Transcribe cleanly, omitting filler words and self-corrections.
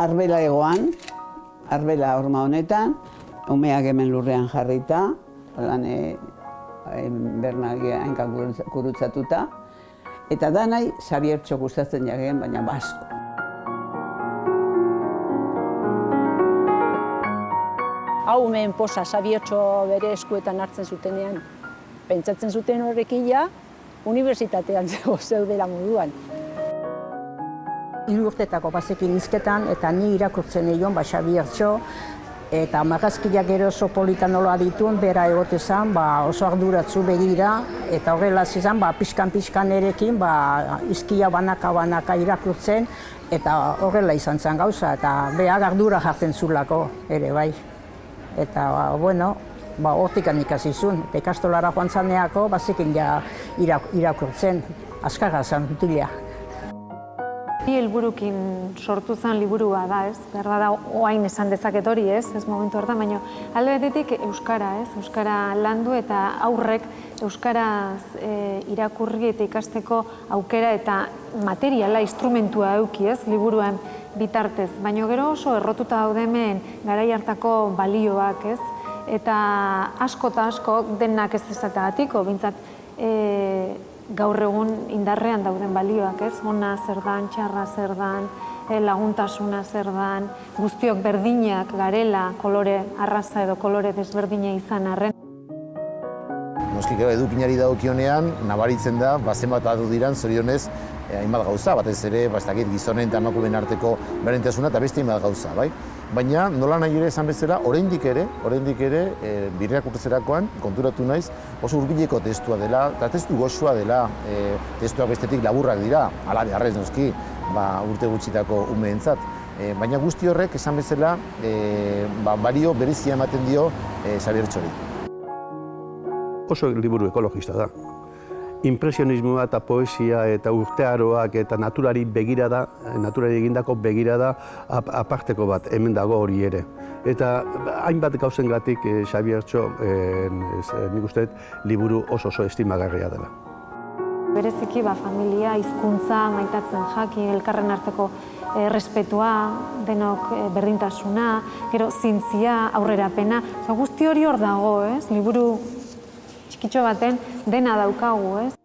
arbela egoan, arbela horma honetan, umeak hemen lurrean jarrita, bernagia hainkan gurutzatuta, eta da nahi Xabiertxo gustatzen jagen, baina basko. Hau hemen posa Xabiertxo bere eskuetan hartzen zutenean, pentsatzen zuten horrekin ja, unibertsitatean zeudela moduan. 3 urtetako bazekin hizketan, eta ni irakurtzen egon Xabiertxo, eta marrazkiak gero oso politan nola dituen, bera egotezan, oso arduratzu begira, eta horrela zizan, pixkan erekin, izkia banaka irakurtzen, eta horrela izan zen gauza, eta behar ardura jartzen zulako ere bai. Eta, bueno, hortikan ikasi zuen, eta ikastolara joan zaneako, bazekin ja irakurtzen, azkarra zen utila. Bi helburukin sortu zen liburua da, ez? Berda da, oain esan dezaket hori, ez momentu hortan, baina alde betetik euskara, ez? Euskara landu eta aurrek euskaraz irakurri eta ikasteko aukera eta materiala, instrumentua eduki, ez? Liburuan bitartez. Baina gero oso errotuta daude hemen garai hartako balioak, ez? Eta asko eta asko denak ez ezategatiko, bintzat gaur egun indarrean dauden balioak, ez? Ona zer dan, txarra zer dan, laguntasuna zer dan, guztiok berdinak garela, kolore arraza edo kolore desberdina izan arren. Noski gero edukinari dagokionean, nabaritzen da, zenbat badu diran, zorionez, hainbat gauza, batez ere, gizonen eta emakumeen arteko berdintasuna eta beste hainbat gauza, bai? Baina, nola nahi ere esan bezala, oraindik ere, birrakurtzerakoan konturatu naiz, oso hurbileko testua dela, eta testu goxoa dela, testuak bestetik laburrak dira, ala beharrez noski, urte gutxitako umeentzat. Baina guzti horrek esan bezala, balio berezia ematen dio Xabiertxori. Oso liburu ekologista da. Impresionismoa eta poesia eta urtearoak eta naturari begirada, naturari egindako begirada aparteko bat, hemen dago hori ere. Eta hainbat gauzengatik Xabiertxo, nik uste liburu oso estimagarria dela. Bereziki familia, hizkuntza, maitatzen jakin, elkarren arteko errespetua, denok berdintasuna, gero zintzia, aurrerapena, guzti hori hor dago, ez? Liburu txikitxo baten dena daukagu, ez?